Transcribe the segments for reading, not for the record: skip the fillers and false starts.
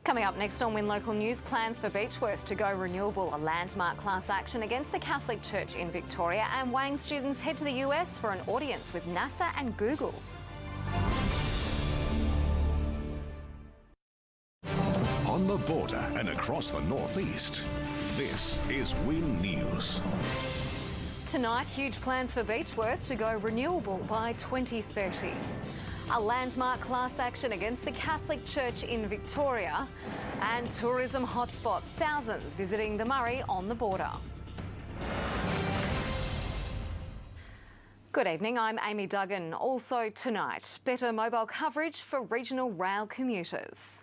Coming up next on Win Local News, plans for Beechworth to go renewable, a landmark class action against the Catholic Church in Victoria, and Wang students head to the US for an audience with NASA and Google. On the border and across the northeast, this is Win News. Tonight, huge plans for Beechworth to go renewable by 2030. A landmark class action against the Catholic Church in Victoria, and tourism hotspot, thousands visiting the Murray on the border. Good evening, I'm Amy Duggan. Also tonight, better mobile coverage for regional rail commuters.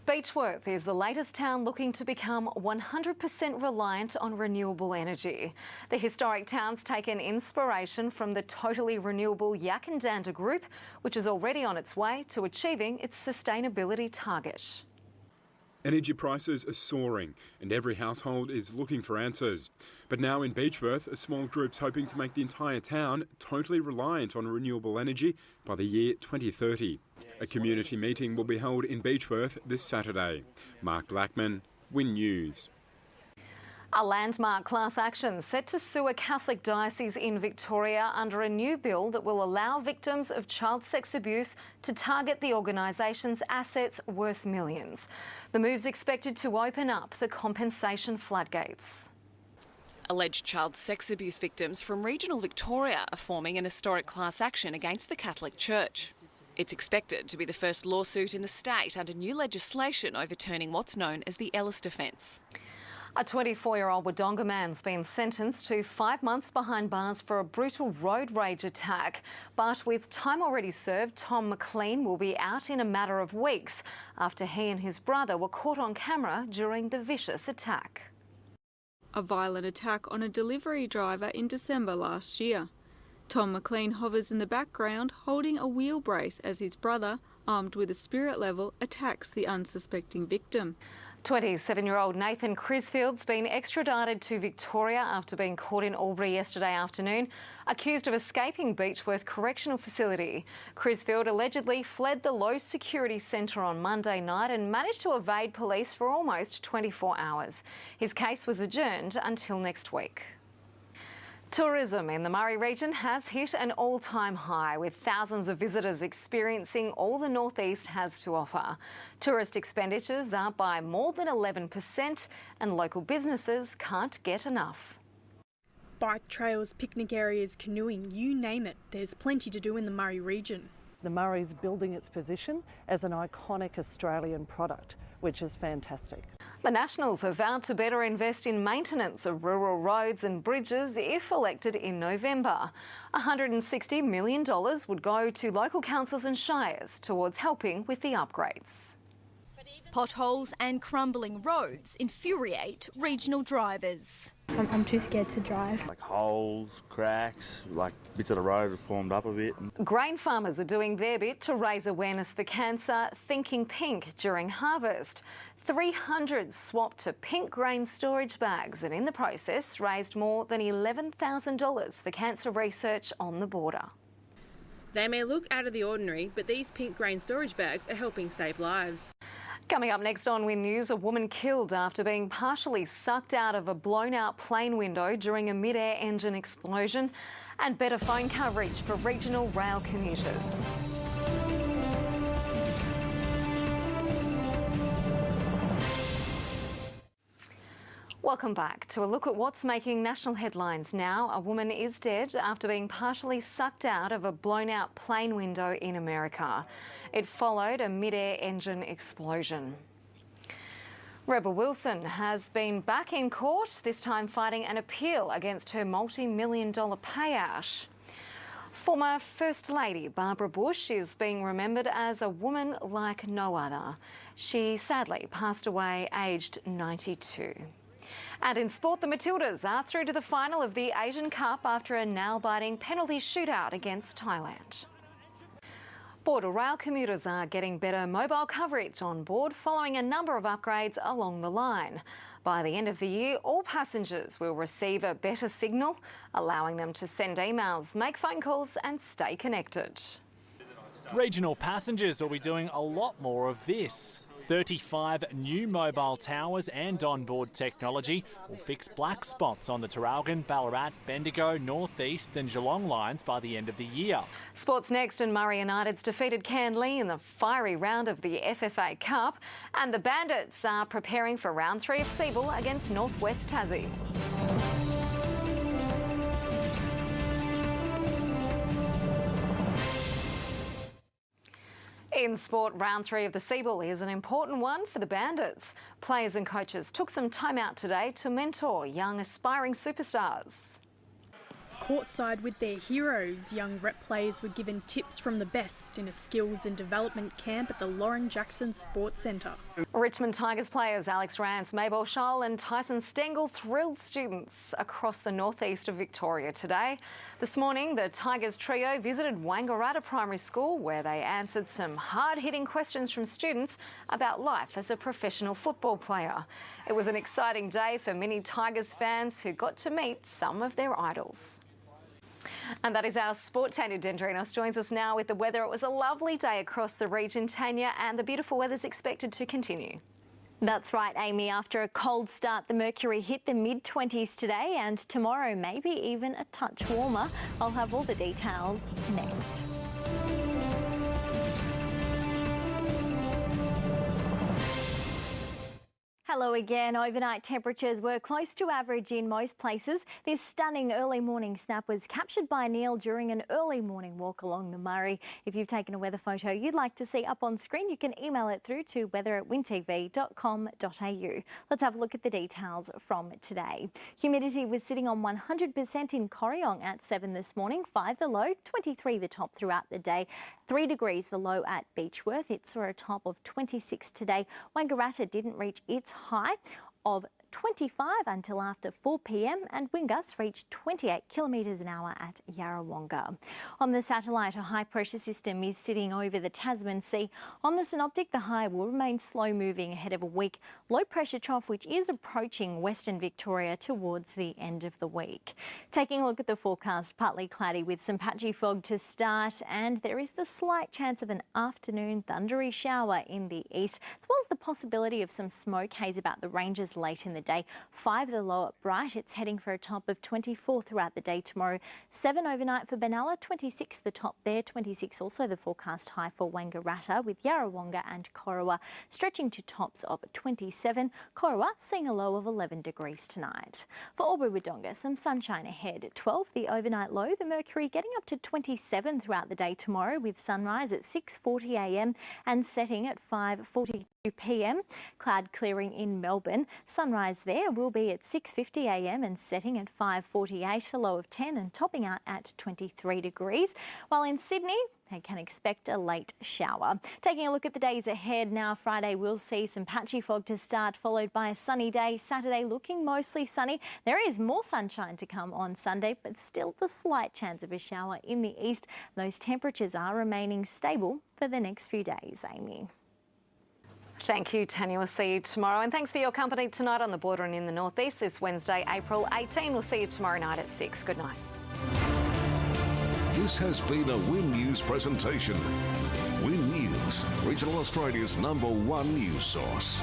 Beechworth is the latest town looking to become 100% reliant on renewable energy. The historic town's taken inspiration from the totally renewable Yakandanda Group, which is already on its way to achieving its sustainability target. Energy prices are soaring and every household is looking for answers. But now in Beechworth, a small group's hoping to make the entire town totally reliant on renewable energy by the year 2030. A community meeting will be held in Beechworth this Saturday. Mark Blackman, Win News. A landmark class action set to sue a Catholic diocese in Victoria under a new bill that will allow victims of child sex abuse to target the organisation's assets worth millions. The move's expected to open up the compensation floodgates. Alleged child sex abuse victims from regional Victoria are forming an historic class action against the Catholic Church. It's expected to be the first lawsuit in the state under new legislation overturning what's known as the Ellis defence. A 24-year-old Wodonga man's been sentenced to 5 months behind bars for a brutal road rage attack. But with time already served, Tom McLean will be out in a matter of weeks after he and his brother were caught on camera during the vicious attack. A violent attack on a delivery driver in December last year. Tom McLean hovers in the background holding a wheel brace as his brother, armed with a spirit level, attacks the unsuspecting victim. 27-year-old Nathan Crisfield's been extradited to Victoria after being caught in Albury yesterday afternoon, accused of escaping Beechworth Correctional Facility. Crisfield allegedly fled the low-security centre on Monday night and managed to evade police for almost 24 hours. His case was adjourned until next week. Tourism in the Murray region has hit an all-time high, with thousands of visitors experiencing all the northeast has to offer. Tourist expenditures are up by more than 11% and local businesses can't get enough. Bike trails, picnic areas, canoeing, you name it, there's plenty to do in the Murray region. The Murray's building its position as an iconic Australian product, which is fantastic. The Nationals have vowed to better invest in maintenance of rural roads and bridges if elected in November. $160 million would go to local councils and shires towards helping with the upgrades. Potholes and crumbling roads infuriate regional drivers. I'm too scared to drive. Like holes, cracks, like bits of the road have formed up a bit. Grain farmers are doing their bit to raise awareness for cancer, thinking pink during harvest. 300 swapped to pink grain storage bags and in the process raised more than $11,000 for cancer research on the border. They may look out of the ordinary, but these pink grain storage bags are helping save lives. Coming up next on Win News, a woman killed after being partially sucked out of a blown-out plane window during a mid-air engine explosion, and better phone coverage for regional rail commuters. Welcome back to a look at what's making national headlines now. A woman is dead after being partially sucked out of a blown-out plane window in America. It followed a mid-air engine explosion. Rebel Wilson has been back in court, this time fighting an appeal against her multi-million-dollar payout. Former First Lady Barbara Bush is being remembered as a woman like no other. She sadly passed away aged 92. And in sport, the Matildas are through to the final of the Asian Cup after a nail-biting penalty shootout against Thailand. Border rail commuters are getting better mobile coverage on board following a number of upgrades along the line. By the end of the year, all passengers will receive a better signal, allowing them to send emails, make phone calls and stay connected. Regional passengers will be doing a lot more of this. 35 new mobile towers and onboard technology will fix black spots on the Traralgon, Ballarat, Bendigo, North East and Geelong lines by the end of the year. Sports next, and Murray United's defeated Canley in the fiery round of the FFA Cup, and the Bandits are preparing for round 3 of Seabull against North West Tassie. In sport, round 3 of the Seabull is an important one for the Bandits. Players and coaches took some time out today to mentor young aspiring superstars. Courtside with their heroes, young rep players were given tips from the best in a skills and development camp at the Lauren Jackson Sports Centre. Richmond Tigers players Alex Rance, Mabel Scholl and Tyson Stengel thrilled students across the northeast of Victoria today. This morning, the Tigers trio visited Wangaratta Primary School, where they answered some hard-hitting questions from students about life as a professional football player. It was an exciting day for many Tigers fans who got to meet some of their idols. And that is our sport. Tanya Dendrinos joins us now with the weather. It was a lovely day across the region, Tanya, and the beautiful weather is expected to continue. That's right, Amy. After a cold start, the mercury hit the mid-20s today, and tomorrow maybe even a touch warmer. I'll have all the details next. Hello again. Overnight temperatures were close to average in most places. This stunning early morning snap was captured by Neil during an early morning walk along the Murray. If you've taken a weather photo you'd like to see up on screen, you can email it through to weather@wintv.com.au. Let's have a look at the details from today. Humidity was sitting on 100% in Corryong at 7 this morning, 5 the low, 23 the top throughout the day, 3 degrees the low at Beechworth. It saw a top of 26 today. Wangaratta didn't reach its high of 25 until after 4 p.m. and wind gusts reached 28 kilometres an hour at Yarrawonga. On the satellite, a high pressure system is sitting over the Tasman Sea. On the synoptic, the high will remain slow moving ahead of a weak low pressure trough which is approaching Western Victoria towards the end of the week. Taking a look at the forecast, partly cloudy with some patchy fog to start, and there is the slight chance of an afternoon thundery shower in the east, as well as the possibility of some smoke haze about the ranges late in the day. 5 the low at Bright. It's heading for a top of 24 throughout the day tomorrow. 7 overnight for Benalla, 26 the top there, 26 also the forecast high for Wangaratta, with Yarrawonga and Corowa stretching to tops of 27. Corowa seeing a low of 11 degrees tonight. For Albury-Wodonga, some sunshine ahead. 12 the overnight low, the mercury getting up to 27 throughout the day tomorrow, with sunrise at 6:40 a.m. and setting at 5:42 p.m. Cloud clearing in Melbourne. Sunrise there will be at 6:50 a.m. and setting at 5:48, a low of 10 and topping out at 23 degrees. While in Sydney, they can expect a late shower. Taking a look at the days ahead now, Friday we'll see some patchy fog to start, followed by a sunny day. Saturday looking mostly sunny. There is more sunshine to come on Sunday, but still the slight chance of a shower in the east. Those temperatures are remaining stable for the next few days, Amy. Thank you, Tanya. We'll see you tomorrow. And thanks for your company tonight on The Border and in the Northeast this Wednesday, April 18. We'll see you tomorrow night at 6. Good night. This has been a Win News presentation. Win News, Regional Australia's #1 news source.